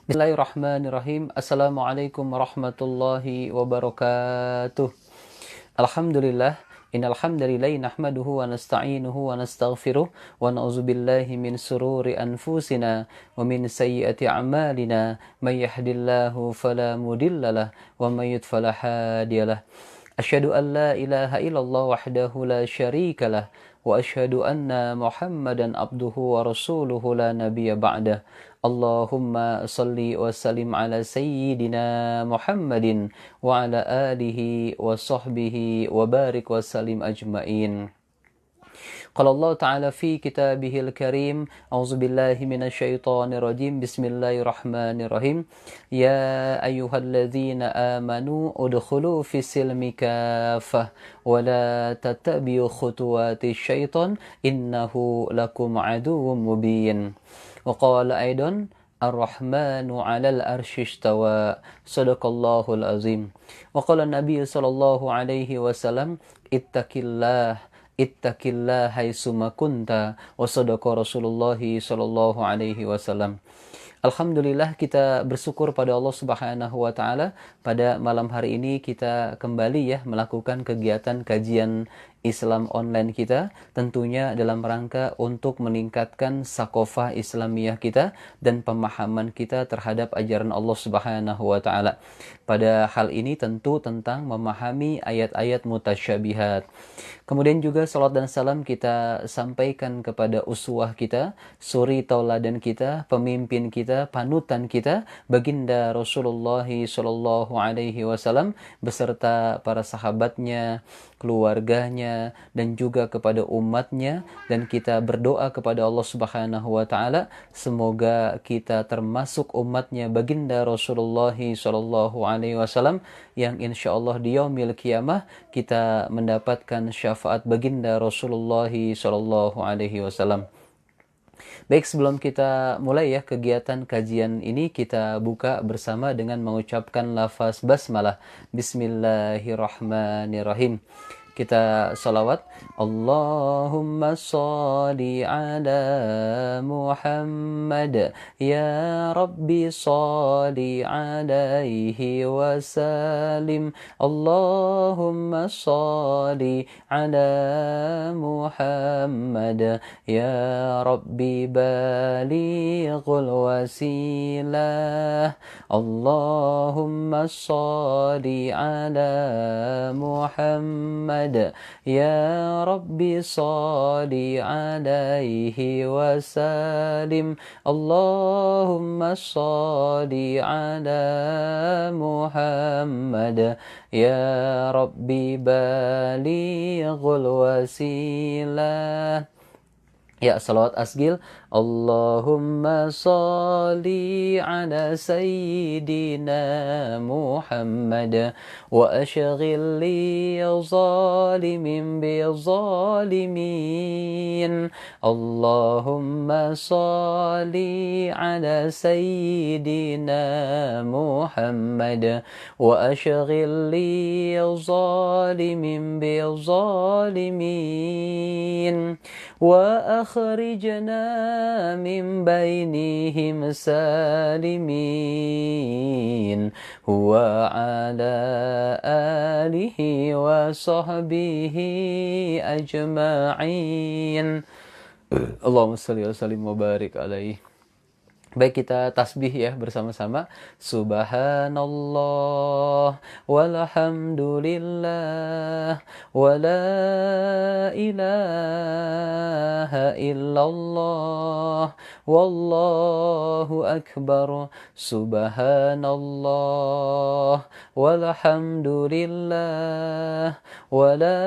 Bismillahirrahmanirrahim. Assalamualaikum warahmatullahi wabarakatuh. Alhamdulillah. Innal hamdalillah nahmaduhu wa nasta'inuhu wa nastaghfiruh wa na'udzubillahi min sururi anfusina wa min sayyiati a'malina. May yahdihillahu fala mudhillalah wa may yudlil fala hadiyalah. Asyhadu an la ilaha illallah wahdahu la syarikalah wa asyhadu anna Muhammadan abduhu wa rasuluhu la nabiyya ba'dah. Allahumma salli wa sallim ala sayyidina Muhammadin wa ala alihi wa sahbihi wa barik wa sallim ajmain. Qala Allah Ta'ala fi kitabihil karim, a'udzu billahi minasyaitonir rajim, bismillahirrahmanirrahim. Ya ayyuhalladzina amanu udkhulu fis silmi kaffah wa la tattabi'u khutuwatis syaiton innahu lakum aduwwum mubin. Wa qala aidan Ar-Rahmanu 'alal 'arsy istawa. Shadaqallahul azim. Wa qala Nabi sallallahu alaihi wasallam, Ittaqillah haitsuma kunta, wa sadaqa Rasulullah sallallahu alaihi wasallam. Alhamdulillah, kita bersyukur pada Allah Subhanahu wa taala. Pada malam hari ini kita kembali melakukan kegiatan kajian Islam online kita, tentunya dalam rangka untuk meningkatkan sakofah Islamiyah kita dan pemahaman kita terhadap ajaran Allah Subhanahu wa taala. Pada hal ini tentu tentang memahami ayat-ayat mutasyabihat. Kemudian juga salat dan salam kita sampaikan kepada uswah kita, suri tauladan kita, pemimpin kita, panutan kita, baginda Rasulullah sallallahu alaihi wasallam beserta para sahabatnya, keluarganya, dan juga kepada umatnya. Dan kita berdoa kepada Allah Subhanahu wa taala semoga kita termasuk umatnya baginda Rasulullah sallallahu alaihi wasallam yang insyaallah di yaumil qiyamah kita mendapatkan syafaat baginda Rasulullah sallallahu alaihi wasallam. Baik, sebelum kita mulai kegiatan kajian ini, kita buka bersama dengan mengucapkan lafaz basmalah. Bismillahirrahmanirrahim. Kita salawat. Allahumma sholli ala Muhammad, ya Rabbi sholli alaihi wasallim. Allahumma sholli ala Muhammad, ya Rabbi balighul wasilah. Allahumma sholli ala Muhammad, ya Rabbi sholli alaihi wasallim. Allahumma sholli ala Muhammad, ya Rabbi balighul wasilah. Ya, salawat asgil. Allahumma sholli ala sayyidina Muhammad wa ashghil li zalimin bi zalimin. Allahumma sholli ala sayyidina Muhammad wa ashghil li zalimin bi zalimin. Wa akhrijna min bainihim salimin. Huwa ala alihi wa sahbihi ajma'in. Allahumma salli wa sallim wa barik alaihi. Baik, kita tasbih bersama-sama. Subhanallah walhamdulillah wa la ilaha illallah wallahu akbar. Subhanallah walhamdulillah wa la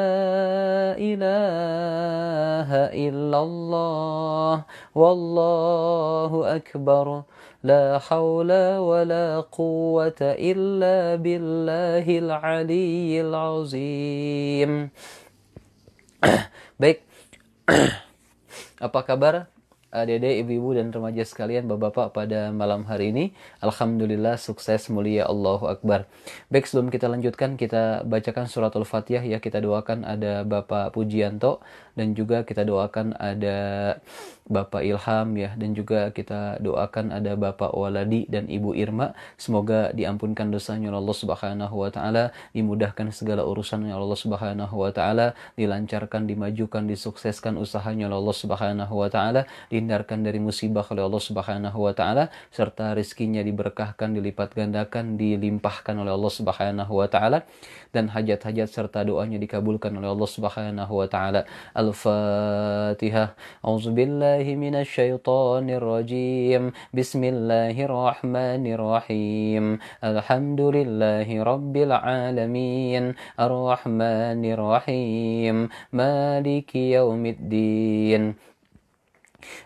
ilaha illallah wallahu akbar. La hawla wa la quwwata illa billahil aliyyil azim. Baik. Apa kabar adik-adik, ibu-ibu dan remaja sekalian, bapak-bapak pada malam hari ini. Alhamdulillah sukses, mulia, Allahu Akbar. Baik, sebelum kita lanjutkan, kita bacakan surat Al-Fatihah ya. Kita doakan ada Bapak Pujianto dan juga kita doakan ada Bapak Ilham ya, dan juga kita doakan ada Bapak Waladi dan Ibu Irma. Semoga diampunkan dosanya oleh Allah Subhanahu wa taala, dimudahkan segala urusannya oleh Allah Subhanahu wa taala, dilancarkan, dimajukan, disukseskan usahanya oleh Allah Subhanahu wa taala, dihindarkan dari musibah oleh Allah Subhanahu wa taala, serta rezekinya diberkahkan, dilipat gandakan, dilimpahkan oleh Allah Subhanahu wa taala, dan hajat-hajat serta doanya dikabulkan oleh Allah Subhanahu wa taala. Al-Fatihah. A'udzubillahi minasyaitonir rajim. Bismillahirrahmanirrahim. Alhamdulillahi rabbil alamin. Ar-Rahmanir Rahim. Maliki yaumiddin.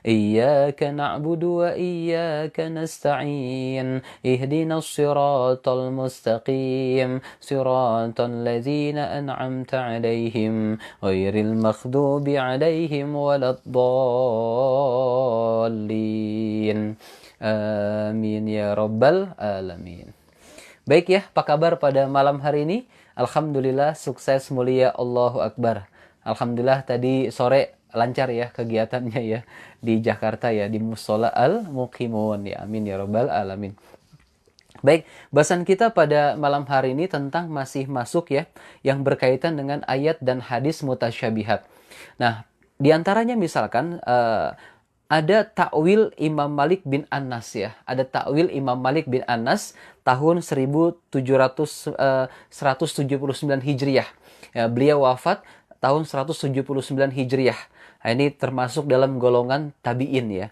إياك نعبد وإياك نستعين اهدنا الصراط المستقيم صراط الذين أنعمت عليهم غير المغضوب عليهم ولا الضالين آمين يا رب العالمين. Baik ya, apa kabar pada malam hari ini? Alhamdulillah sukses, mulia, Allahu Akbar. Alhamdulillah tadi sore lancar ya kegiatannya ya di Jakarta ya, di Mushola Al-Muqimun ya. Amin ya rabbal alamin. Baik, bahasan kita pada malam hari ini tentang masih masuk ya, yang berkaitan dengan ayat dan hadis mutasyabihat. Nah, diantaranya misalkan ada takwil Imam Malik bin Anas ya. Ada takwil Imam Malik bin Anas tahun 179 Hijriah. Ya, beliau wafat tahun 179 Hijriah. Nah, ini termasuk dalam golongan tabi'in ya.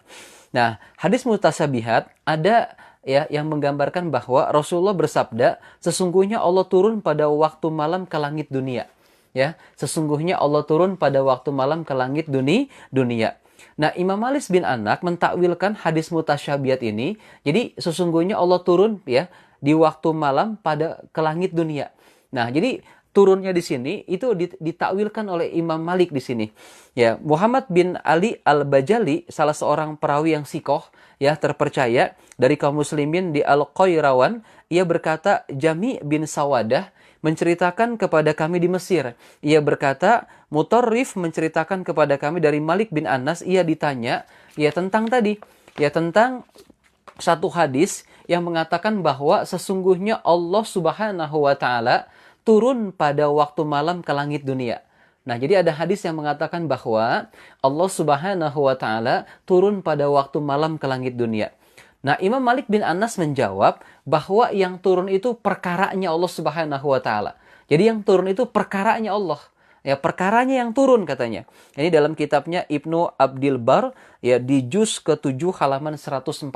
Nah, hadis mutasyabihat ada ya yang menggambarkan bahwa Rasulullah bersabda, sesungguhnya Allah turun pada waktu malam ke langit dunia. Ya, sesungguhnya Allah turun pada waktu malam ke langit dunia. Nah, Imam Malik bin Anas mentakwilkan hadis mutasyabihat ini, jadi sesungguhnya Allah turun ya di waktu malam pada ke langit dunia. Nah, jadi turunnya di sini itu ditakwilkan oleh Imam Malik di sini. Ya, Muhammad bin Ali Al-Bajali, salah seorang perawi yang sikoh ya terpercaya dari kaum muslimin di Al-Qairawan, ia berkata, Jami bin Sawadah menceritakan kepada kami di Mesir. Ia berkata, Mutarrif menceritakan kepada kami dari Malik bin Anas, ia ditanya ya tentang tadi, ya tentang satu hadis yang mengatakan bahwa sesungguhnya Allah Subhanahu wa taala turun pada waktu malam ke langit dunia. Nah, jadi ada hadis yang mengatakan bahwa Allah Subhanahu wa taala turun pada waktu malam ke langit dunia. Nah, Imam Malik bin Anas menjawab bahwa yang turun itu perkaranya Allah Subhanahu wa taala. Jadi yang turun itu perkaranya Allah. Ya, perkaranya yang turun katanya. Ini dalam kitabnya Ibnu Abdil Bar ya di juz ke-7 halaman 143.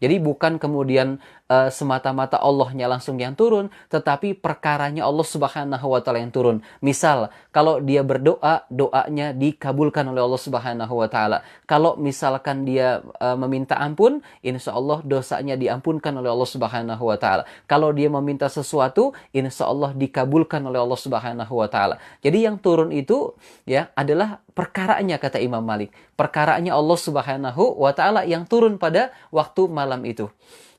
Jadi bukan kemudian semata-mata Allahnya langsung yang turun, tetapi perkaranya Allah Subhanahu wa taala yang turun. Misal, kalau dia berdoa, doanya dikabulkan oleh Allah Subhanahu wa taala. Kalau misalkan dia meminta ampun, insya Allah dosanya diampunkan oleh Allah Subhanahu wa taala. Kalau dia meminta sesuatu, insya Allah dikabulkan oleh Allah Subhanahu wa taala. Jadi yang turun itu ya adalah perkaranya, kata Imam Malik. Perkaranya Allah Subhanahu wa taala yang turun pada waktu malam itu.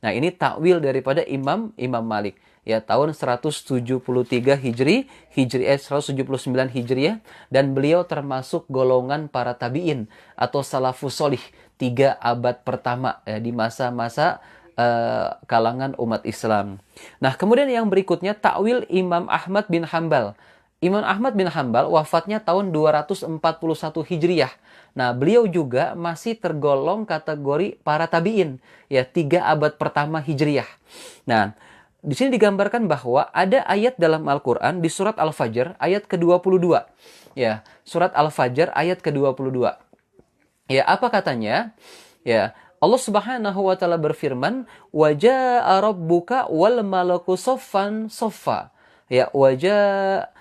Nah, ini takwil daripada Imam Malik. Ya, tahun 173 179 Hijriah, dan beliau termasuk golongan para tabi'in atau salafus solih 3 abad pertama ya, di masa-masa kalangan umat Islam. Nah, kemudian yang berikutnya takwil Imam Ahmad bin Hambal. Imam Ahmad bin Hambal wafatnya tahun 241 Hijriah. Nah, beliau juga masih tergolong kategori para tabi'in, ya 3 abad pertama Hijriah. Nah, di sini digambarkan bahwa ada ayat dalam Al-Qur'an di surat Al-Fajr ayat ke-22. Ya, surat Al-Fajr ayat ke-22. Ya, apa katanya? Ya, Allah Subhanahu wa taala berfirman, "Wa jaa'a rabbuka wal malaku saffan saffa." Ya,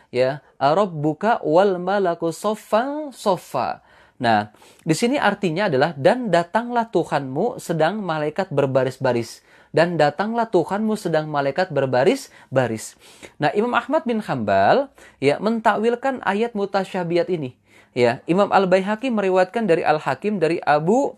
ya, rabbuka wal malaku saffan saffa. Nah, di sini artinya adalah dan datanglah Tuhanmu sedang malaikat berbaris-baris. Dan datanglah Tuhanmu sedang malaikat berbaris-baris. Nah, Imam Ahmad bin Hambal ya mentakwilkan ayat mutasyabihat ini. Ya, Imam Al-Baihaqi meriwayatkan dari Al-Hakim dari Abu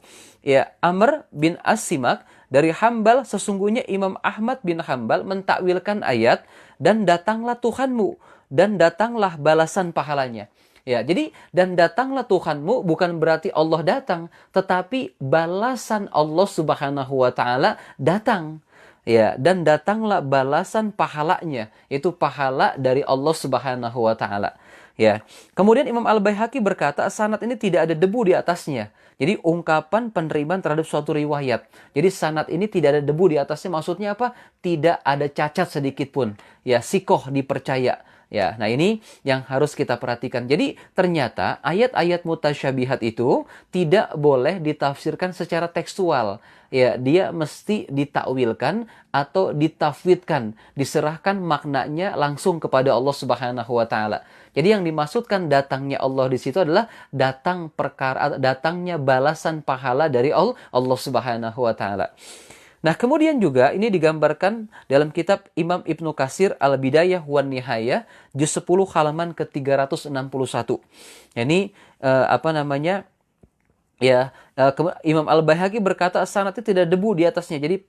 Amr bin As-Simak dari Hambal, sesungguhnya Imam Ahmad bin Hambal mentakwilkan ayat dan datanglah Tuhanmu dan datanglah balasan pahalanya. Ya, jadi dan datanglah Tuhanmu bukan berarti Allah datang, tetapi balasan Allah Subhanahu wa taala datang. Ya, dan datanglah balasan pahalanya, itu pahala dari Allah Subhanahu wa taala. Ya. Kemudian Imam Al-Baihaqi berkata, sanad ini tidak ada debu di atasnya. Jadi ungkapan penerimaan terhadap suatu riwayat. Jadi sanad ini tidak ada debu di atasnya, maksudnya apa? Tidak ada cacat sedikit pun. Ya, sikoh dipercaya. Ya, nah ini yang harus kita perhatikan. Jadi ternyata ayat-ayat mutasyabihat itu tidak boleh ditafsirkan secara tekstual. Ya, dia mesti ditakwilkan atau ditafwidkan, diserahkan maknanya langsung kepada Allah Subhanahu wa taala. Jadi yang dimaksudkan datangnya Allah di situ adalah datangnya balasan pahala dari Allah Subhanahu wa taala. Nah, kemudian juga ini digambarkan dalam kitab Imam Ibnu Katsir Al-Bidayah wan Nihayah juz 10 halaman ke-361. Ini Imam Al-Baihaqi berkata sanadnya tidak debu di atasnya. Jadi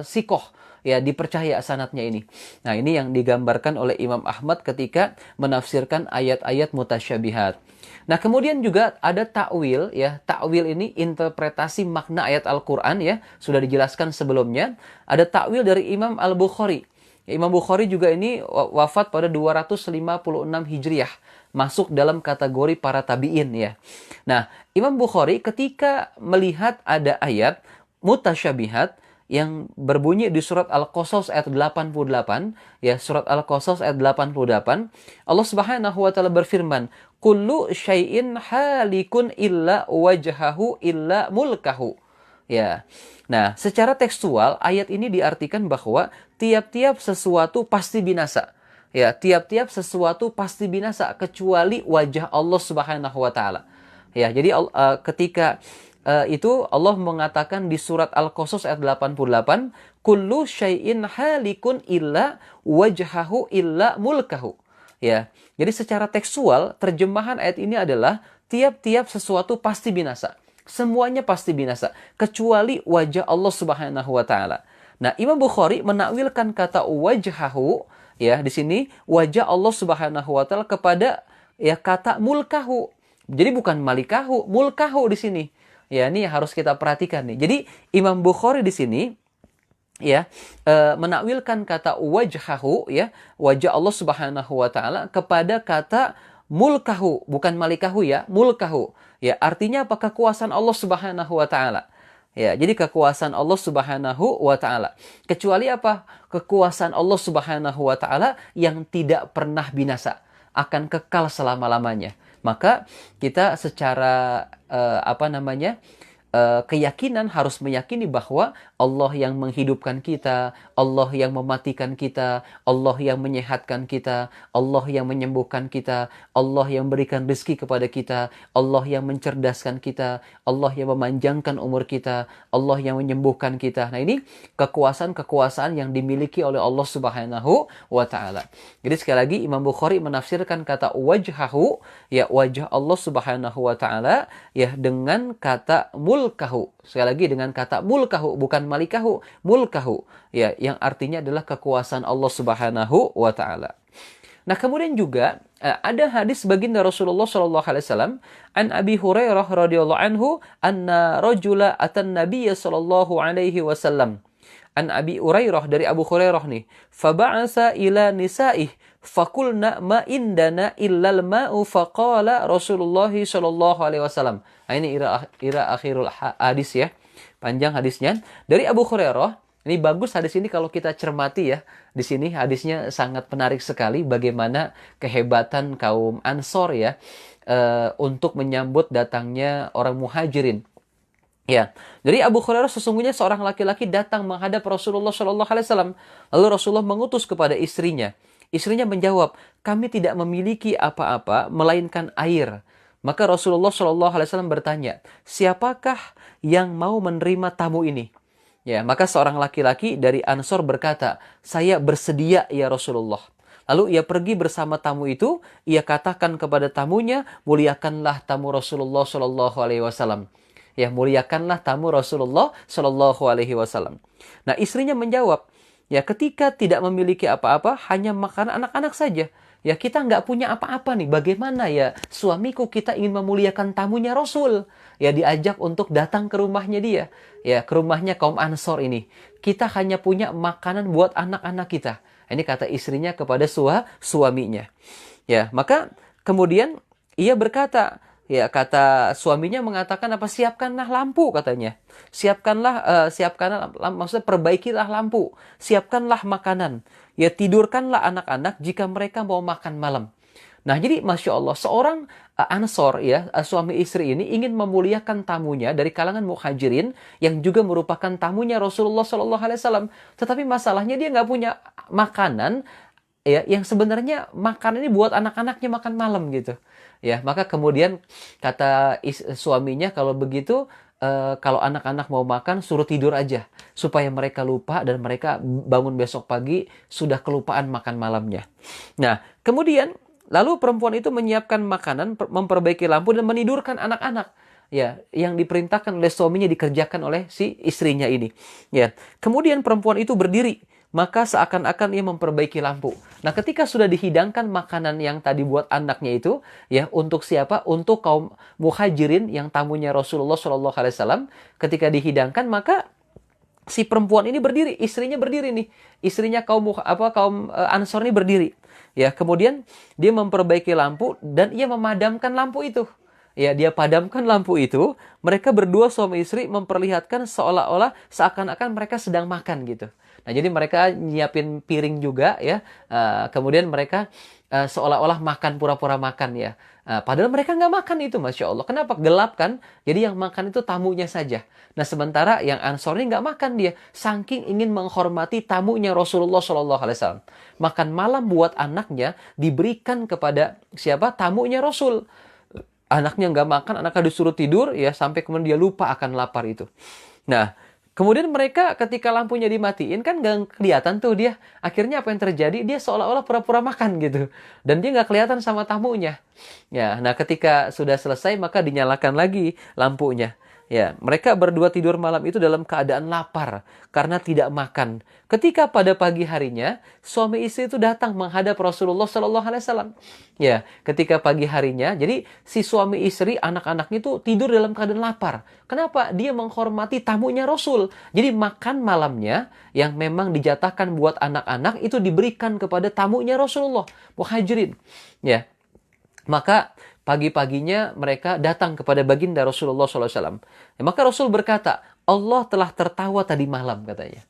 sikoh ya dipercaya sanadnya ini. Nah, ini yang digambarkan oleh Imam Ahmad ketika menafsirkan ayat-ayat mutasyabihat. Nah, kemudian juga ada takwil ya. Takwil ini interpretasi makna ayat Al-Qur'an ya, sudah dijelaskan sebelumnya. Ada takwil dari Imam Al-Bukhari. Ya, Imam Bukhari juga ini wafat pada 256 Hijriah, masuk dalam kategori para tabi'in ya. Nah, Imam Bukhari ketika melihat ada ayat mutasyabihat yang berbunyi di surat Al-Qasas ayat 88, ya, surat Al-Qasas ayat 88, Allah Subhanahu wa taala berfirman, "Kullu syai'in halikun illa wajhahu illa mulkahu." Ya. Nah, secara tekstual ayat ini diartikan bahwa tiap-tiap sesuatu pasti binasa. Ya, tiap-tiap sesuatu pasti binasa kecuali wajah Allah Subhanahu wa taala. Ya, jadi ketika itu Allah mengatakan di surat Al-Qasas ayat 88, kullu syai'in halikun illa wajhahu illa mulkahu. Ya. Jadi secara tekstual terjemahan ayat ini adalah tiap-tiap sesuatu pasti binasa. Semuanya pasti binasa kecuali wajah Allah Subhanahu wa taala. Nah, Imam Bukhari menakwilkan kata wajhahu ya di sini wajah Allah Subhanahu wa taala kepada ya kata mulkahu. Jadi bukan malikahu, mulkahu di sini. Ya, ini harus kita perhatikan nih. Jadi Imam Bukhari di sini ya menakwilkan kata wajhahu ya, wajah Allah Subhanahu wa taala kepada kata mulkahu, bukan malikahu ya, mulkahu. Ya, artinya apa? Kekuasaan Allah Subhanahu wa taala. Ya, jadi kekuasaan Allah Subhanahu wa taala. Kecuali apa? Kekuasaan Allah Subhanahu wa taala yang tidak pernah binasa, akan kekal selama-lamanya. Maka kita secara keyakinan harus meyakini bahwa Allah yang menghidupkan kita, Allah yang mematikan kita, Allah yang menyehatkan kita, Allah yang menyembuhkan kita, Allah yang memberikan rezeki kepada kita, Allah yang mencerdaskan kita, Allah yang memanjangkan umur kita, Allah yang menyembuhkan kita. Nah, ini kekuasaan-kekuasaan yang dimiliki oleh Allah Subhanahu wa taala. Jadi sekali lagi Imam Bukhari menafsirkan kata wajhahu ya wajah Allah Subhanahu wa taala ya dengan kata mulkahu. Sekali lagi dengan kata mulkahu, bukan malikahu, mulkahu. Ya, yang artinya adalah kekuasaan Allah Subhanahu wa taala. Nah, kemudian juga ada hadis baginda Rasulullah sallallahu alaihi wasallam an Abi Hurairah radhiyallahu anhu anna rajula atan Nabiy sallallahu alaihi wasallam. An Abi Hurairah dari Abu Hurairah nih, faba'asa ila nisa'ih fakulna ma indana illal ma'u faqala Rasulullah sallallahu alaihi wasallam. Nah, ini ira akhirul hadis ya. Panjang hadisnya dari Abu Hurairah. Ini bagus hadis ini kalau kita cermati ya. Di sini hadisnya sangat menarik sekali bagaimana kehebatan kaum Ansor ya untuk menyambut datangnya orang Muhajirin. Ya, jadi Abu Hurairah sesungguhnya seorang laki-laki datang menghadap Rasulullah Shallallahu Alaihi Wasallam. Lalu Rasulullah mengutus kepada istrinya. Istrinya menjawab, kami tidak memiliki apa-apa melainkan air. Maka Rasulullah Shallallahu Alaihi Wasallam bertanya, siapakah yang mau menerima tamu ini? Ya, maka seorang laki-laki dari Ansor berkata, saya bersedia ya Rasulullah. Lalu ia pergi bersama tamu itu, ia katakan kepada tamunya, muliakanlah tamu Rasulullah Shallallahu Alaihi Wasallam. Ya, muliakanlah tamu Rasulullah Shallallahu Alaihi Wasallam. Nah, istrinya menjawab, ya ketika tidak memiliki apa-apa, hanya makan anak-anak saja. Ya kita nggak punya apa-apa nih, bagaimana ya suamiku kita ingin memuliakan tamunya Rasul. Ya diajak untuk datang ke rumahnya dia. Ya ke rumahnya kaum Ansor ini. Kita hanya punya makanan buat anak-anak kita. Ini kata istrinya kepada suaminya. Ya, maka kemudian ia berkata, ya kata suaminya mengatakan apa? Siapkanlah lampu katanya. Siapkanlah, maksudnya perbaikilah lampu. Siapkanlah makanan. Ya tidurkanlah anak-anak jika mereka mau makan malam. Nah, jadi Masya Allah, seorang Ansor, ya, suami istri ini ingin memuliakan tamunya dari kalangan muhajirin yang juga merupakan tamunya Rasulullah SAW. Tetapi masalahnya dia nggak punya makanan, ya, yang sebenarnya makanan ini buat anak-anaknya makan malam gitu. Ya, maka kemudian kata suaminya kalau begitu, kalau anak-anak mau makan suruh tidur aja supaya mereka lupa dan mereka bangun besok pagi sudah kelupaan makan malamnya. Nah, kemudian lalu perempuan itu menyiapkan makanan, memperbaiki lampu dan menidurkan anak-anak. Ya, yang diperintahkan oleh suaminya dikerjakan oleh si istrinya ini. Ya, kemudian perempuan itu berdiri, maka seakan-akan ia memperbaiki lampu. Nah, ketika sudah dihidangkan makanan yang tadi buat anaknya itu, ya untuk siapa? Untuk kaum muhajirin yang tamunya Rasulullah SAW. Ketika dihidangkan, maka si perempuan ini berdiri, istrinya berdiri nih, istrinya kaum Ansor ini berdiri. Ya, kemudian dia memperbaiki lampu dan ia memadamkan lampu itu. Ya, dia padamkan lampu itu. Mereka berdua suami istri memperlihatkan seolah-olah seakan-akan mereka sedang makan gitu. Nah, jadi mereka nyiapin piring juga ya. Kemudian mereka seolah-olah makan, pura-pura makan ya. Padahal mereka nggak makan itu, Masya Allah. Kenapa? Gelap kan? Jadi yang makan itu tamunya saja. Nah, sementara yang Ansor ini nggak makan dia. Saking ingin menghormati tamunya Rasulullah SAW. Makan malam buat anaknya diberikan kepada siapa? Tamunya Rasul. Anaknya nggak makan, anaknya disuruh tidur, ya sampai kemudian dia lupa akan lapar itu. Nah, kemudian mereka ketika lampunya dimatiin kan nggak kelihatan tuh dia. Akhirnya apa yang terjadi? Dia seolah-olah pura-pura makan gitu. Dan dia nggak kelihatan sama tamunya. Ya, nah ketika sudah selesai maka dinyalakan lagi lampunya. Ya, mereka berdua tidur malam itu dalam keadaan lapar karena tidak makan. Ketika pada pagi harinya suami istri itu datang menghadap Rasulullah SAW. Ya, ketika pagi harinya, jadi si suami istri anak-anaknya itu tidur dalam keadaan lapar. Kenapa? Dia menghormati tamunya Rasul. Jadi makan malamnya yang memang dijatahkan buat anak-anak itu diberikan kepada tamunya Rasulullah, muhajirin. Ya, maka pagi-paginya mereka datang kepada baginda Rasulullah SAW. Ya, maka Rasul berkata, Allah telah tertawa tadi malam katanya.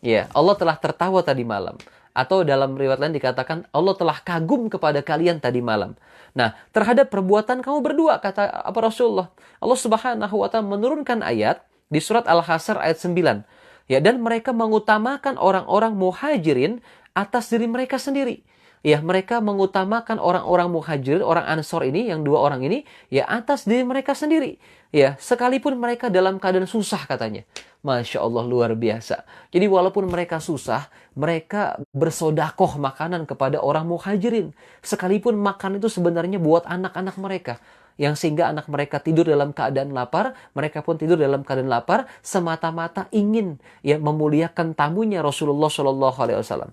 Ya, Allah telah tertawa tadi malam. Atau dalam riwayat lain dikatakan, Allah telah kagum kepada kalian tadi malam. Nah, terhadap perbuatan kamu berdua, kata apa Rasulullah. Allah Subhanahu wa Ta'ala menurunkan ayat di surat Al-Hasr ayat 9. Ya, dan mereka mengutamakan orang-orang muhajirin atas diri mereka sendiri. Ya, mereka mengutamakan orang-orang muhajirin, orang Ansor ini, yang dua orang ini, ya atas diri mereka sendiri. Ya, sekalipun mereka dalam keadaan susah katanya. Masya Allah, luar biasa. Jadi walaupun mereka susah, mereka bersodakoh makanan kepada orang muhajirin. Sekalipun makan itu sebenarnya buat anak-anak mereka. Yang sehingga anak mereka tidur dalam keadaan lapar, mereka pun tidur dalam keadaan lapar, semata-mata ingin ya memuliakan tamunya Rasulullah SAW.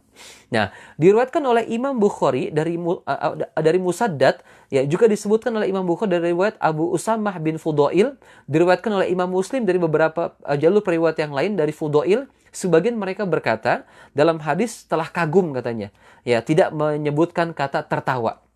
Nah, diriwayatkan oleh Imam Bukhari dari Musaddad, ya juga disebutkan oleh Imam Bukhari dari riwayat Abu Usamah bin Fudail, diriwayatkan oleh Imam Muslim dari beberapa jalur periwayat yang lain dari Fudail. Sebagian mereka berkata dalam hadis telah kagum katanya, ya tidak menyebutkan kata tertawa.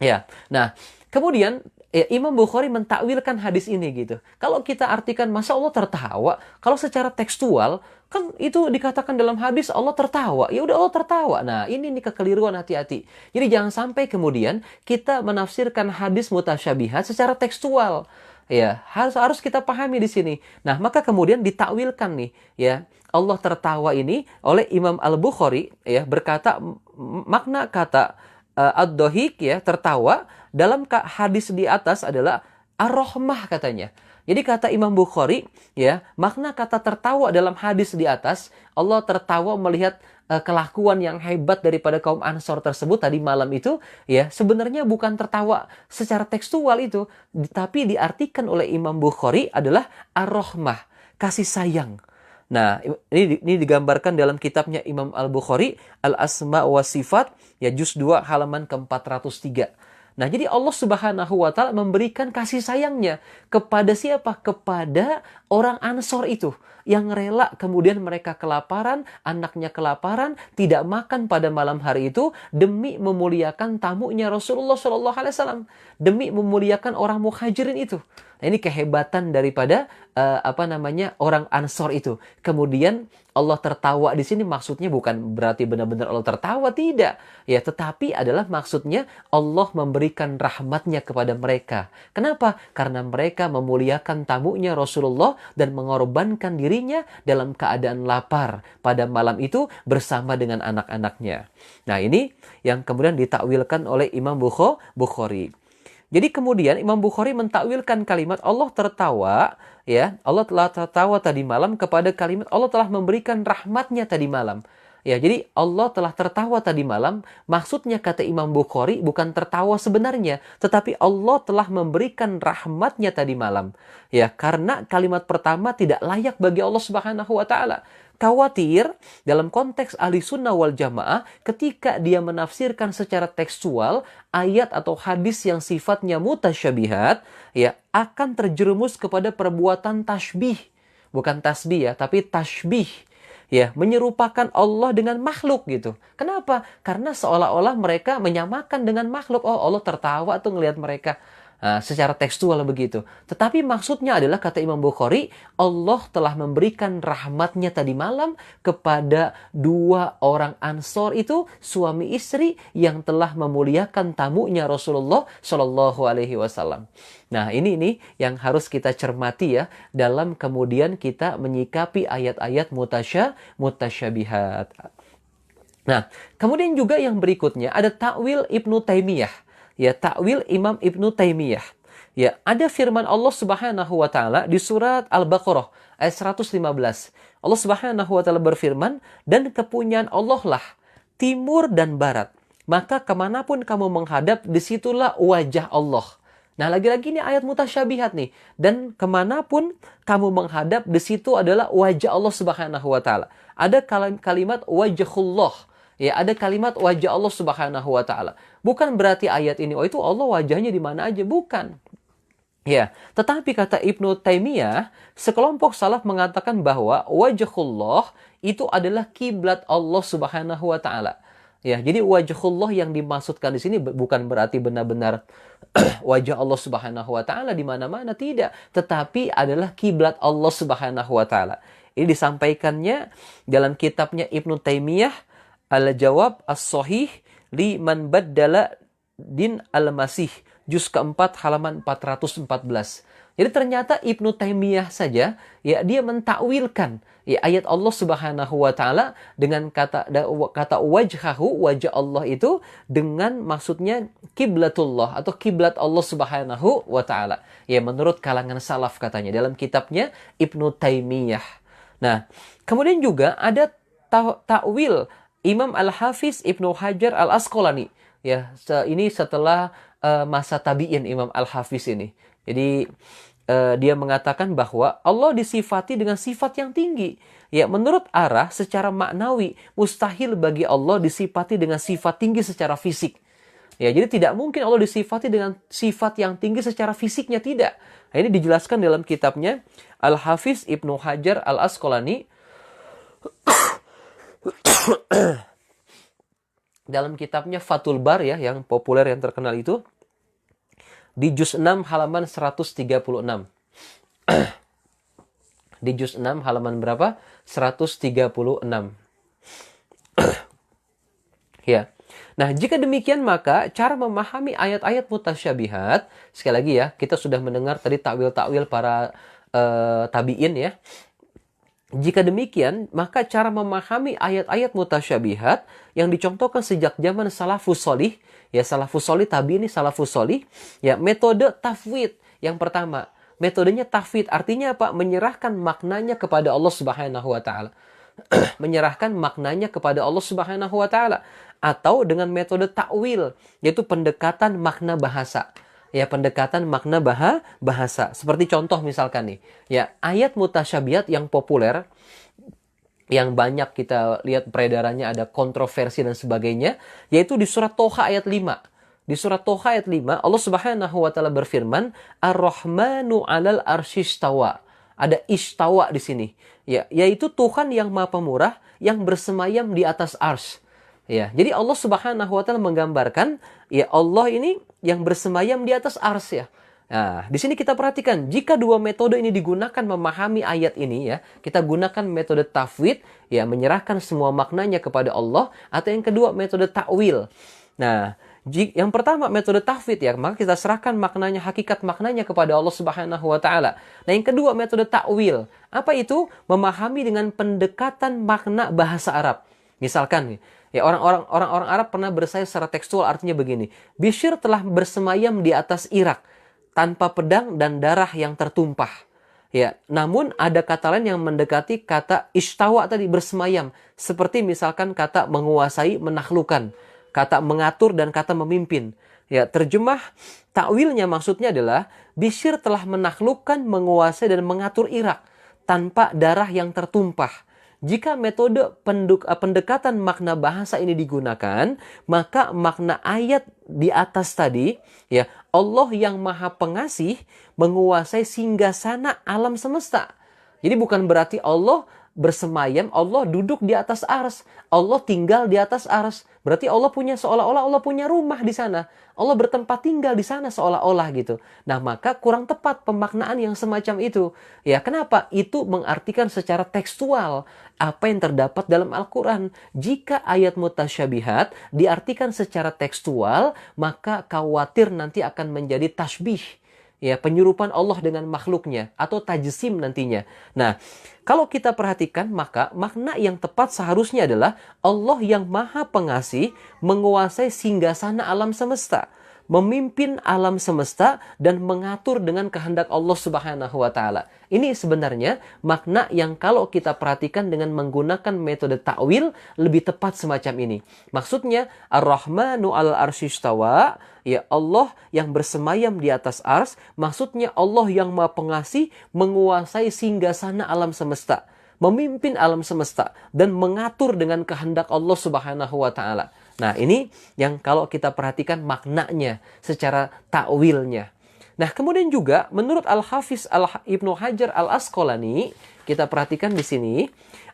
Ya, nah kemudian ya, Imam Bukhari mentakwilkan hadis ini gitu. Kalau kita artikan masa Allah tertawa, kalau secara tekstual kan itu dikatakan dalam hadis Allah tertawa. Ya udah Allah tertawa. Nah, ini nih kekeliruan, hati-hati. Jadi jangan sampai kemudian kita menafsirkan hadis mutasyabihat secara tekstual. Ya, harus kita pahami di sini. Nah, maka kemudian ditakwilkan nih, ya. Allah tertawa ini oleh Imam Al-Bukhari ya berkata makna kata ad-dohik ya tertawa dalam hadis di atas adalah ar-rahmah katanya. Jadi kata Imam Bukhari, ya, makna kata tertawa dalam hadis di atas, Allah tertawa melihat kelakuan yang hebat daripada kaum Ansor tersebut tadi malam itu, ya, sebenarnya bukan tertawa secara tekstual itu, tapi diartikan oleh Imam Bukhari adalah ar-rahmah, kasih sayang. Nah, ini digambarkan dalam kitabnya Imam Al-Bukhari, Al-Asma wa Sifat, ya, juz 2 halaman ke-403. Nah, jadi Allah Subhanahu wa taala memberikan kasih sayangnya kepada siapa? Kepada orang Ansor itu yang rela kemudian mereka kelaparan, anaknya kelaparan, tidak makan pada malam hari itu demi memuliakan tamunya Rasulullah Shallallahu alaihi wasallam, demi memuliakan orang Muhajirin itu. Nah, ini kehebatan daripada orang Ansor itu. Kemudian Allah tertawa di sini maksudnya bukan berarti benar-benar Allah tertawa, tidak. Ya, tetapi adalah maksudnya Allah memberikan rahmatnya kepada mereka. Kenapa? Karena mereka memuliakan tamunya Rasulullah dan mengorbankan dirinya dalam keadaan lapar pada malam itu bersama dengan anak-anaknya. Nah, ini yang kemudian ditakwilkan oleh Imam Bukhari. Jadi kemudian Imam Bukhari mentakwilkan kalimat Allah tertawa, ya, Allah telah tertawa tadi malam kepada kalimat Allah telah memberikan rahmatnya tadi malam. Ya, jadi Allah telah tertawa tadi malam, maksudnya kata Imam Bukhari bukan tertawa sebenarnya, tetapi Allah telah memberikan rahmatnya tadi malam. Ya, karena kalimat pertama tidak layak bagi Allah Subhanahu wa taala. Khawatir dalam konteks ahli sunnah wal jamaah ketika dia menafsirkan secara tekstual ayat atau hadis yang sifatnya mutasyabihat, ya, akan terjerumus kepada perbuatan tasbih. Bukan tasbih ya, tapi tasbih. Ya, menyerupakan Allah dengan makhluk gitu. Kenapa? Karena seolah-olah mereka menyamakan dengan makhluk. Oh, Allah tertawa tuh ngelihat mereka. Nah, secara tekstual begitu. Tetapi maksudnya adalah kata Imam Bukhari, Allah telah memberikan rahmatnya tadi malam kepada dua orang Ansor itu, suami istri yang telah memuliakan tamunya Rasulullah Shallallahu alaihi wasallam. Nah, ini yang harus kita cermati ya dalam kemudian kita menyikapi ayat-ayat mutasyabihat. Nah, kemudian juga yang berikutnya ada takwil Ibnu Taimiyah. Ya, takwil Imam Ibnu Taimiyah. Ya, ada firman Allah Subhanahu wa taala di surat Al-Baqarah ayat 115. Allah Subhanahu wa taala berfirman, "Dan kepunyaan Allah lah timur dan barat. Maka kemanapun kamu menghadap, disitulah wajah Allah." Nah, lagi-lagi ini ayat mutasyabihat nih. Dan kemanapun kamu menghadap, di situ adalah wajah Allah Subhanahu wa taala. Ada kalimat wajhullah. Ya, ada kalimat wajah Allah Subhanahu wa taala. Bukan berarti ayat ini, oh itu Allah wajahnya di mana aja, bukan. Ya, tetapi kata Ibnu Taimiyah, sekelompok salaf mengatakan bahwa wajhullah itu adalah kiblat Allah Subhanahu wa taala. Ya, jadi wajhullah yang dimaksudkan di sini bukan berarti benar-benar wajah Allah Subhanahu wa taala di mana-mana, tidak, tetapi adalah kiblat Allah Subhanahu wa taala. Ini disampaikannya dalam kitabnya Ibnu Taimiyah Al-Jawab As-Sahih Liman Baddala Din Al-Masih, juz keempat halaman 414. Jadi ternyata Ibnu Taimiyah saja ya dia mentakwilkan ya ayat Allah Subhanahu wa taala dengan kata wajhahu, wajah Allah itu dengan maksudnya kiblatullah atau kiblat Allah Subhanahu wa taala. Ya, menurut kalangan salaf katanya dalam kitabnya Ibnu Taimiyah. Nah, kemudian juga ada takwil Imam Al-Hafiz Ibnu Hajar Al-Asqalani. Ya, ini setelah masa tabi'in Imam Al-Hafiz ini. Jadi dia mengatakan bahwa Allah disifati dengan sifat yang tinggi. Ya, menurut arah secara maknawi mustahil bagi Allah disifati dengan sifat tinggi secara fisik. Ya, jadi tidak mungkin Allah disifati dengan sifat yang tinggi secara fisiknya, tidak. Nah, ini dijelaskan dalam kitabnya Al-Hafiz Ibnu Hajar Al-Asqalani dalam kitabnya Fathul Bar ya, yang populer, yang terkenal itu, di juz 6 halaman 136. Di juz 6 halaman berapa? 136. Ya. Nah, jika demikian maka cara memahami ayat-ayat mutasyabihat, sekali lagi ya, kita sudah mendengar tadi takwil-takwil para tabi'in ya. Jika demikian, maka cara memahami ayat-ayat mutasyabihat yang dicontohkan sejak zaman salafus sholih, ya salafus sholih tabi'in ini salafus sholih, ya metode tafwid. Yang pertama, Metodenya tafwid. Artinya apa? Menyerahkan maknanya kepada Allah Subhanahu wa taala. Menyerahkan maknanya kepada Allah Subhanahu wa taala. Atau dengan metode takwil, yaitu pendekatan makna bahasa. Ya, pendekatan makna bahasa. Seperti contoh misalkan nih, ya, ayat mutasyabihat yang populer, yang banyak kita lihat peredarannya, ada kontroversi dan sebagainya, yaitu di surat Toha ayat 5. Di surat Toha ayat 5, Allah Subhanahu wa taala berfirman, Ar-Rahmanu 'alal arsyistawa. Ada istawa di sini. Ya, yaitu Tuhan yang Maha Pemurah yang bersemayam di atas ars. Ya, jadi Allah Subhanahu wa taala menggambarkan, ya, Allah ini yang bersemayam di atas ars, ya. Nah, di sini kita perhatikan, jika dua metode ini digunakan memahami ayat ini, ya, kita gunakan metode tafwid, ya, menyerahkan semua maknanya kepada Allah, atau yang kedua metode takwil. Nah, yang pertama metode tafwid, ya, maka kita serahkan maknanya, hakikat maknanya kepada Allah Subhanahu wa taala. Nah, yang kedua metode takwil. Apa itu? Memahami dengan pendekatan makna bahasa Arab. Misalkan nih, ya, orang-orang Arab pernah bersayar secara tekstual, artinya begini. Bishr telah bersemayam di atas Irak tanpa pedang dan darah yang tertumpah. Ya, namun ada kata lain yang mendekati kata istawa tadi, bersemayam, seperti misalkan kata menguasai, menaklukkan, kata mengatur dan kata memimpin. Ya, terjemah takwilnya maksudnya adalah Bishr telah menaklukkan, menguasai dan mengatur Irak tanpa darah yang tertumpah. Jika metode pendekatan makna bahasa ini digunakan, maka makna ayat di atas tadi, ya, Allah yang Maha Pengasih menguasai singgasana alam semesta. Jadi bukan berarti Allah bersemayam, Allah duduk di atas ars, Allah tinggal di atas ars. Berarti Allah punya, seolah-olah Allah punya rumah di sana. Allah bertempat tinggal di sana seolah-olah gitu. Nah, maka kurang tepat pemaknaan yang semacam itu. Ya, kenapa? Itu mengartikan secara tekstual apa yang terdapat dalam Al-Quran. Jika ayat mutasyabihat diartikan secara tekstual, maka khawatir nanti akan menjadi tasbih. Ya, penyerupan Allah dengan makhluknya, atau tajsim nantinya. Nah, kalau kita perhatikan, maka makna yang tepat seharusnya adalah Allah yang Maha Pengasih menguasai singgasana alam semesta, memimpin alam semesta dan mengatur dengan kehendak Allah Subhanahu wa taala. Ini sebenarnya makna yang kalau kita perhatikan dengan menggunakan metode takwil lebih tepat semacam ini. Maksudnya Ar-Rahmanu 'alal arsyistawa, ya, Allah yang bersemayam di atas ars, maksudnya Allah yang Maha Pengasih menguasai singgasana alam semesta, memimpin alam semesta dan mengatur dengan kehendak Allah Subhanahu wa taala. Nah, ini yang kalau kita perhatikan maknanya secara takwilnya. Nah, kemudian juga menurut Al-Hafiz Ibnu Hajar Al-Asqalani, kita perhatikan di sini,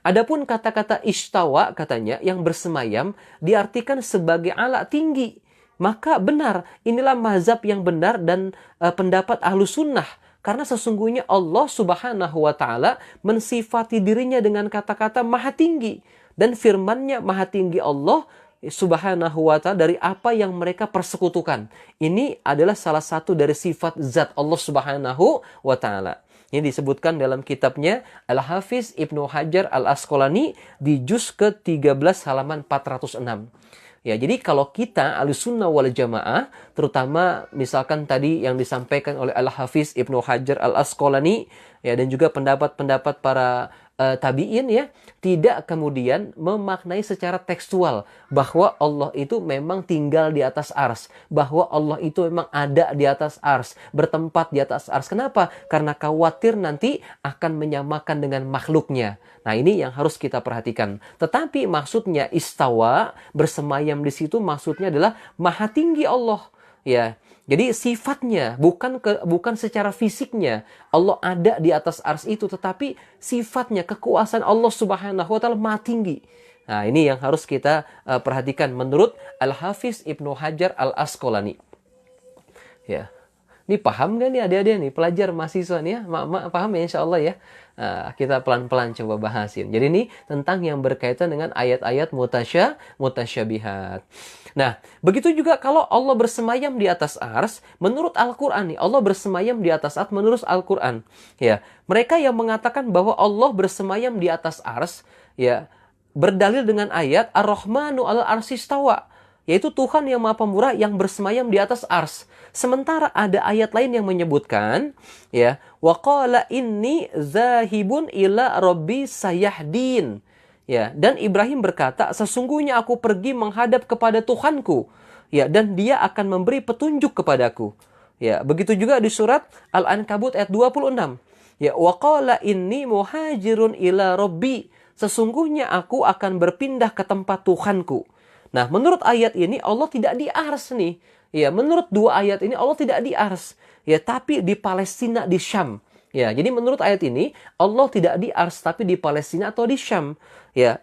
adapun kata-kata istawa katanya yang bersemayam diartikan sebagai ala tinggi. Maka benar, inilah mazhab yang benar dan pendapat Ahlus Sunnah. Karena sesungguhnya Allah Subhanahu wa taala mensifati dirinya dengan kata-kata maha tinggi. Dan firman-Nya maha tinggi Allah Subhanahu wa ta'ala dari apa yang mereka persekutukan. Ini adalah salah satu dari sifat zat Allah Subhanahu wa ta'ala. Ini disebutkan dalam kitabnya Al-Hafiz Ibnu Hajar Al-Asqalani di juz ke-13 halaman 406. Ya, jadi kalau kita Ahlussunnah wal Jamaah, terutama misalkan tadi yang disampaikan oleh Al-Hafiz Ibnu Hajar Al-Asqalani, ya, dan juga pendapat-pendapat para tabi'in, ya, tidak kemudian memaknai secara tekstual bahwa Allah itu memang tinggal di atas ars, bahwa Allah itu memang ada di atas ars, bertempat di atas ars. Kenapa? Karena khawatir nanti akan menyamakan dengan makhluknya. Nah, ini yang harus kita perhatikan. Tetapi maksudnya istawa, bersemayam di situ, maksudnya adalah maha tinggi Allah. Ya, jadi sifatnya, bukan secara fisiknya Allah ada di atas ars itu, tetapi sifatnya, kekuasaan Allah Subhanahu wa taala maha tinggi. Nah, ini yang harus kita perhatikan menurut Al-Hafiz Ibnu Hajar Al-Asqalani. Ya. Ini paham gak nih adik-adik nih, pelajar mahasiswa nih ya? Paham ya, insya Allah ya? Nah, kita pelan-pelan coba bahasin. Jadi ini tentang yang berkaitan dengan ayat-ayat mutasyabihat. Nah, begitu juga kalau Allah bersemayam di atas ars, menurut Al-Quran nih, Allah bersemayam di atas ars menurut Al-Quran. Ya, mereka yang mengatakan bahwa Allah bersemayam di atas ars, ya, berdalil dengan ayat Ar-Rahmanu 'alal arsyistawa. yaitu Tuhan yang Maha Pemurah yang bersemayam di atas ars. Sementara ada ayat lain yang menyebutkan, ya, wa qala inni zahibun ila rabbi sayahdin. Ya, dan Ibrahim berkata, sesungguhnya aku pergi menghadap kepada Tuhanku, ya, dan Dia akan memberi petunjuk kepadaku. Ya, begitu juga di surat Al-Ankabut ayat 26. Ya, wa qala inni muhajirun ila rabbi. Sesungguhnya aku akan berpindah ke tempat Tuhanku. Nah, menurut ayat ini Allah tidak di ars nih. Ya, menurut dua ayat ini Allah tidak di ars. Ya, tapi di Palestina, di Syam. Ya, jadi menurut ayat ini Allah tidak di ars tapi di Palestina atau di Syam. Ya,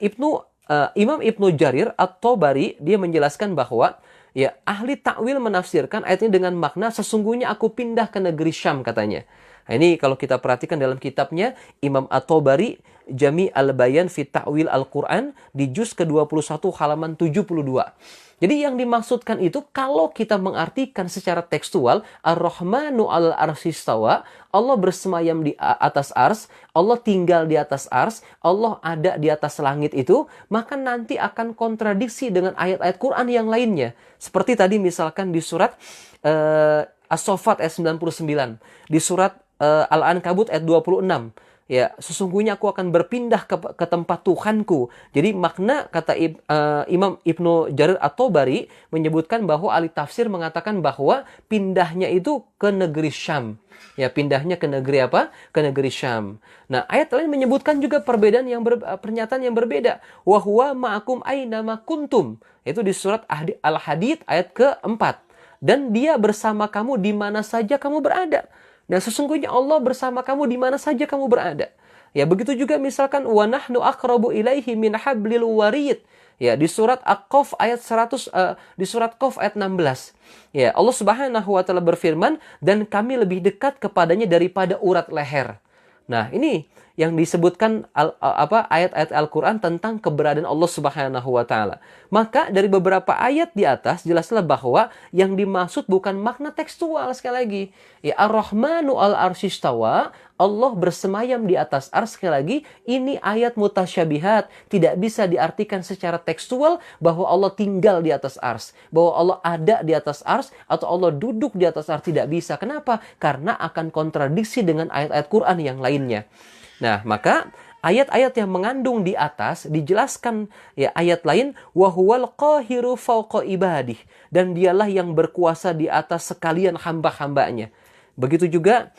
Imam Ibnu Jarir At-Tabari dia menjelaskan bahwa ya, ahli takwil menafsirkan ayat ini dengan makna sesungguhnya aku pindah ke negeri Syam katanya. Nah, ini kalau kita perhatikan dalam kitabnya Imam At-Tabari Jami' al-Bayan fi Ta'wil Al-Quran di juz ke-21 halaman 72. Jadi yang dimaksudkan itu kalau kita mengartikan secara tekstual Ar-Rahmanu al-Arsistawa, Allah bersemayam di atas ars, Allah tinggal di atas ars, Allah ada di atas langit itu, maka nanti akan kontradiksi dengan ayat-ayat Quran yang lainnya. Seperti tadi misalkan di surat As-Saffat ayat 99, di surat Al-Ankabut ayat 26. Ya, sesungguhnya aku akan berpindah ke tempat Tuhanku. Jadi makna kata Imam Ibnu Jarir At-Tabari menyebutkan bahwa ahli tafsir mengatakan bahwa pindahnya itu ke negeri Syam. Ya, pindahnya ke negeri apa? Ke negeri Syam. Nah, ayat lain menyebutkan juga perbedaan pernyataan yang berbeda. Wa huwa ma'akum aina ma kuntum. Itu di surat Al-Hadid ayat ke-4. Dan Dia bersama kamu di mana saja kamu berada. Nah, sesungguhnya Allah bersama kamu di mana saja kamu berada. Ya, begitu juga misalkan wa nahnu aqrabu ilaihi min hablil warid. Ya, di surat Qaf ayat 100 di surat Qaf ayat 16. Ya, Allah Subhanahu wa taala berfirman, dan kami lebih dekat kepadanya daripada urat leher. Nah, ini yang disebutkan ayat-ayat Al-Quran tentang keberadaan Allah Subhanahu wa taala. Maka dari beberapa ayat di atas jelaslah bahwa yang dimaksud bukan makna tekstual sekali lagi. Ya, Ar-Rahmanu al-Arsyistawa, Allah bersemayam di atas ars, sekali lagi ini ayat mutasyabihat, tidak bisa diartikan secara tekstual bahwa Allah tinggal di atas ars, bahwa Allah ada di atas ars atau Allah duduk di atas ars, tidak bisa. Kenapa? Karena akan kontradiksi dengan ayat-ayat Quran yang lainnya. Nah, maka ayat-ayat yang mengandung di atas dijelaskan ya ayat lain wa huwal qahiru fawqa ibadih, dan Dialah yang berkuasa di atas sekalian hamba-hambanya. Begitu juga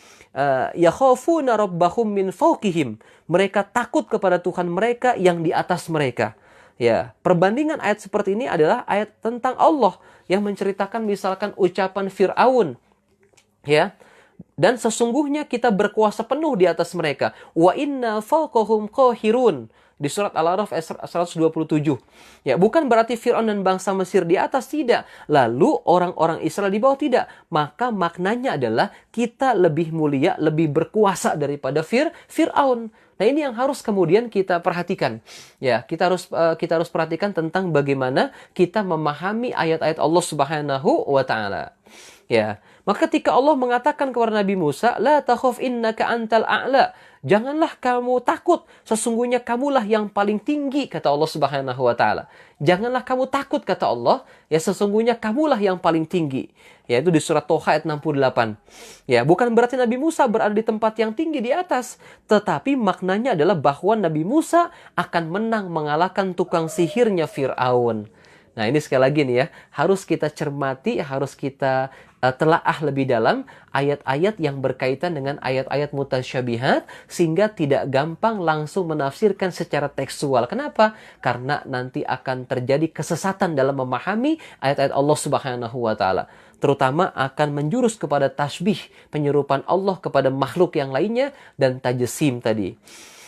yakhafuna rabbahum min fawqihim, mereka takut kepada Tuhan mereka yang di atas mereka. Ya, perbandingan ayat seperti ini adalah ayat tentang Allah yang menceritakan misalkan ucapan Fir'aun. Ya. Dan sesungguhnya kita berkuasa penuh di atas mereka. Wa inna fawqahum qahirun. Di surat Al-A'raf ayat 127. Ya, bukan berarti Fir'aun dan bangsa Mesir di atas, tidak. Lalu orang-orang Israel di bawah, tidak. Maka maknanya adalah kita lebih mulia, lebih berkuasa daripada Fir'aun. Nah, ini yang harus kemudian kita perhatikan. Ya, kita harus perhatikan tentang bagaimana kita memahami ayat-ayat Allah Subhanahu wa taala. Ya, maka ketika Allah mengatakan kepada Nabi Musa, la takhaf innaka antal a'la. Janganlah kamu takut, sesungguhnya kamulah yang paling tinggi, kata Allah Subhanahu wa taala. Janganlah kamu takut, kata Allah, ya sesungguhnya kamulah yang paling tinggi. Yaitu di surat Toha ayat 68. Ya, bukan berarti Nabi Musa berada di tempat yang tinggi di atas, tetapi maknanya adalah bahwa Nabi Musa akan menang mengalahkan tukang sihirnya Fir'aun. Nah, ini sekali lagi nih ya, harus kita cermati, harus kita telaah lebih dalam ayat-ayat yang berkaitan dengan ayat-ayat mutasyabihat sehingga tidak gampang langsung menafsirkan secara tekstual. Kenapa? Karena nanti akan terjadi kesesatan dalam memahami ayat-ayat Allah Subhanahu wa taala. Terutama akan menjurus kepada tasbih, penyerupan Allah kepada makhluk yang lainnya, dan tajsim tadi.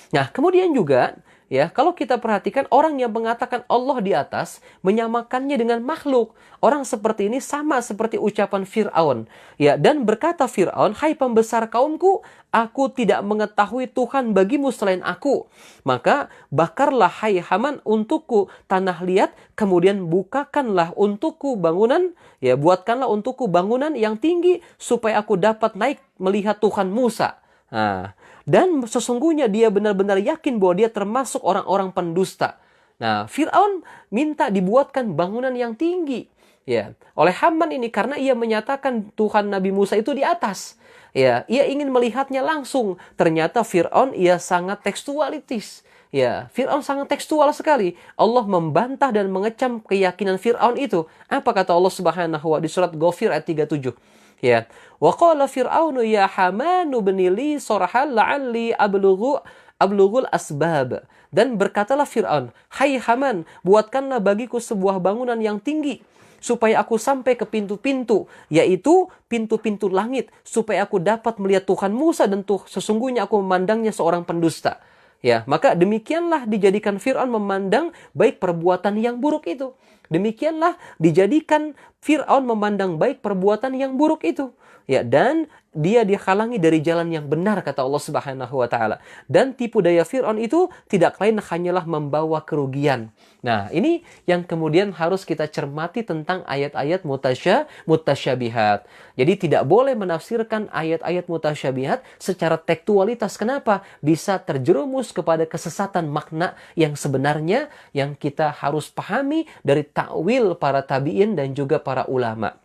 Nah, kemudian juga ya, kalau kita perhatikan orang yang mengatakan Allah di atas, menyamakannya dengan makhluk. Orang seperti ini sama seperti ucapan Fir'aun. Ya, dan berkata Fir'aun, hai pembesar kaumku, aku tidak mengetahui Tuhan bagimu selain aku. Maka bakarlah hai Haman untukku tanah liat, kemudian bukakanlah untukku bangunan, ya buatkanlah untukku bangunan yang tinggi supaya aku dapat naik melihat Tuhan Musa. Nah, dan sesungguhnya dia benar-benar yakin bahwa dia termasuk orang-orang pendusta. Nah, Fir'aun minta dibuatkan bangunan yang tinggi. Ya, oleh Haman ini karena ia menyatakan Tuhan Nabi Musa itu di atas. Ya, ia ingin melihatnya langsung. Ternyata Fir'aun ia sangat tekstualitis. Ya, Fir'aun sangat tekstual sekali. Allah membantah dan mengecam keyakinan Fir'aun itu. Apa kata Allah Subhanahu wa di surat Ghafir ayat 37? Ya, wa qala fir'aunu ya hamanu benili sorhal la'alli ablughul asbab. Dan berkatalah Fir'aun, hai Haman, buatkanlah bagiku sebuah bangunan yang tinggi supaya aku sampai ke pintu-pintu, yaitu pintu-pintu langit, supaya aku dapat melihat Tuhan Musa dan sesungguhnya aku memandangnya seorang pendusta. Ya, maka demikianlah dijadikan Fir'aun memandang baik perbuatan yang buruk itu. Demikianlah dijadikan Fir'aun memandang baik perbuatan yang buruk itu. Ya, dan dia dihalangi dari jalan yang benar, kata Allah Subhanahu wa taala. Dan tipu daya Fir'aun itu tidak lain hanyalah membawa kerugian. Nah, ini yang kemudian harus kita cermati tentang ayat-ayat mutasyabihat. Jadi tidak boleh menafsirkan ayat-ayat mutasyabihat secara tekstualitas. Kenapa? Bisa terjerumus kepada kesesatan makna yang sebenarnya yang kita harus pahami dari takwil para tabi'in dan juga para ulama.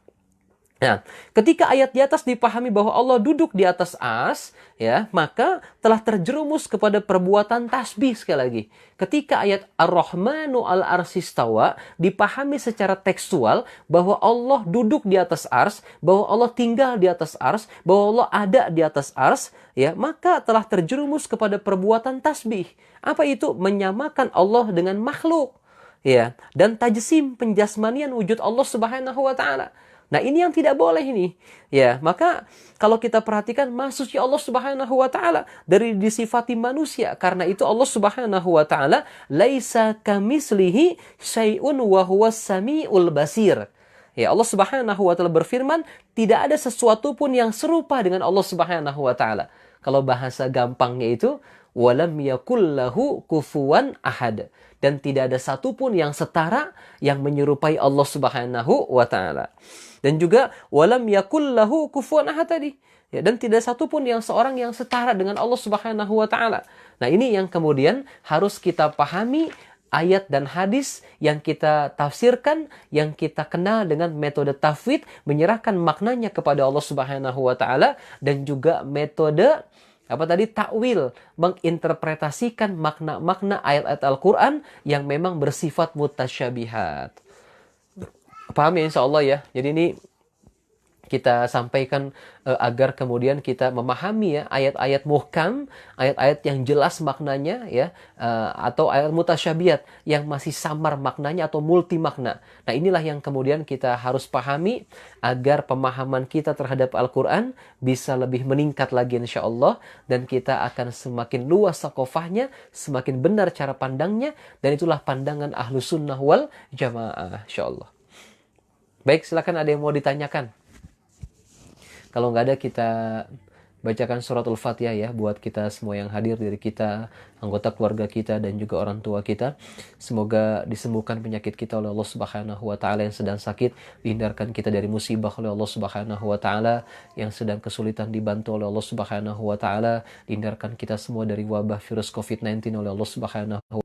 Nah, ketika ayat di atas dipahami bahwa Allah duduk di atas ars, ya, maka telah terjerumus kepada perbuatan tasbih sekali lagi. Ketika ayat Ar-Rahmanu al-Arsistawa dipahami secara tekstual bahwa Allah duduk di atas ars, bahwa Allah tinggal di atas ars, bahwa Allah ada di atas ars, ya, maka telah terjerumus kepada perbuatan tasbih. Apa itu? Menyamakan Allah dengan makhluk. Ya, dan tajsim penjasmanian wujud Allah Subhanahu wa taala. Nah, ini yang tidak boleh ini. Ya, maka kalau kita perhatikan maksudnya Allah Subhanahu wa taala dari disifati manusia, karena itu Allah Subhanahu wa taala laisa kamislihi syai'un wa huwas samiul basir. Ya, Allah Subhanahu wa taala berfirman, tidak ada sesuatu pun yang serupa dengan Allah Subhanahu wa taala. Kalau bahasa gampangnya itu walam yakul lahu kufuwan ahad, dan tidak ada satupun yang setara yang menyerupai Allah Subhanahu wa taala. Dan juga walam yakul lahu kufuwan ahad tadi. Ya, dan tidak satupun yang seorang yang setara dengan Allah Subhanahu wa taala. Nah, ini yang kemudian harus kita pahami ayat dan hadis yang kita tafsirkan, yang kita kenal dengan metode tafwid, menyerahkan maknanya kepada Allah Subhanahu wa taala, dan juga metode takwil, menginterpretasikan makna-makna ayat-ayat Al-Qur'an yang memang bersifat mutasyabihat. Paham ya, insya Allah ya. Jadi ini kita sampaikan agar kemudian kita memahami ya ayat-ayat muhkam, ayat-ayat yang jelas maknanya ya, atau ayat mutasyabihat yang masih samar maknanya atau multi makna. Nah, inilah yang kemudian kita harus pahami agar pemahaman kita terhadap Al-Quran bisa lebih meningkat lagi insya Allah, dan kita akan semakin luas sakofahnya, semakin benar cara pandangnya, dan itulah pandangan Ahlus Sunnah wal Jamaah insya Allah. Baik, silakan ada yang mau ditanyakan. Kalau nggak ada, kita bacakan suratul Fatihah ya buat kita semua yang hadir, diri kita, anggota keluarga kita, dan juga orang tua kita. Semoga disembuhkan penyakit kita oleh Allah Subhanahu wa taala, yang sedang sakit dihindarkan kita dari musibah oleh Allah Subhanahu wa taala, yang sedang kesulitan dibantu oleh Allah Subhanahu wa taala, dihindarkan kita semua dari wabah virus COVID-19 oleh Allah Subhanahu wa taala,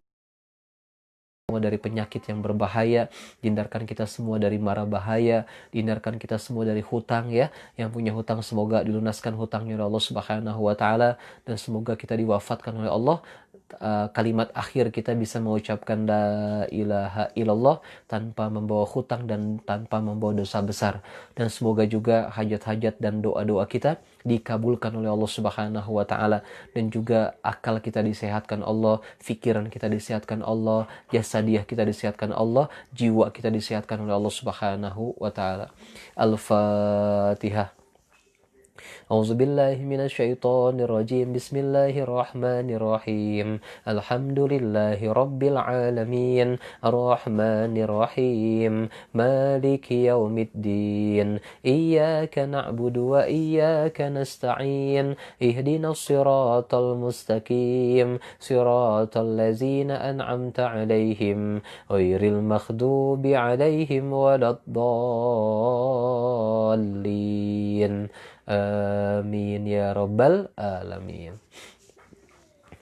dari penyakit yang berbahaya, dihindarkan kita semua dari mara bahaya, dihindarkan kita semua dari hutang ya, yang punya hutang semoga dilunaskan hutangnya oleh Allah Subhanahu wa taala, dan semoga kita diwafatkan oleh Allah, kalimat akhir kita bisa mengucapkan la ilaha illallah tanpa membawa hutang dan tanpa membawa dosa besar. Dan semoga juga hajat-hajat dan doa-doa kita dikabulkan oleh Allah Subhanahu wa taala, dan juga akal kita disehatkan Allah, pikiran kita disehatkan Allah, jasadiah kita disehatkan Allah, jiwa kita disehatkan oleh Allah Subhanahu wa taala. Al-Fatihah. أعوذ بالله من الشيطان الرجيم بسم الله الرحمن الرحيم الحمد لله رب العالمين الرحمن الرحيم مالك يوم الدين إياك نعبد وإياك نستعين اهدنا الصراط المستقيم صراط الذين أنعمت عليهم غير المغضوب عليهم ولا الضالين Amin ya rabbal alamin.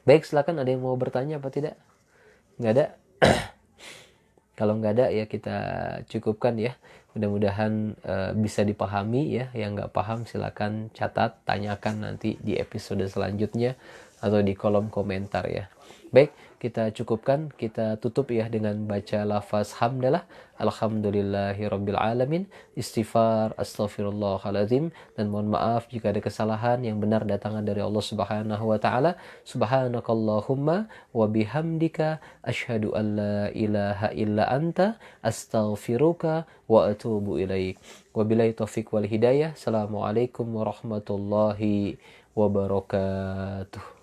Baik, silakan ada yang mau bertanya apa tidak? Nggak ada? Kalau nggak ada ya kita cukupkan ya. Mudah-mudahan bisa dipahami ya. Yang nggak paham silakan catat, tanyakan nanti di episode selanjutnya atau di kolom komentar ya. Baik, kita cukupkan, kita tutup ya dengan baca lafaz hamdalah. Alhamdulillahirabbil alamin, istighfar, astaghfirullahaladzim, dan mohon maaf jika ada kesalahan. Yang benar datangnya dari Allah Subhanahu wa taala. Subhanakallahumma wa bihamdika asyhadu an la ilaha illa anta astaghfiruka wa atubu ilaik. Wabillahi taufik wal hidayah. Assalamualaikum warahmatullahi wabarakatuh.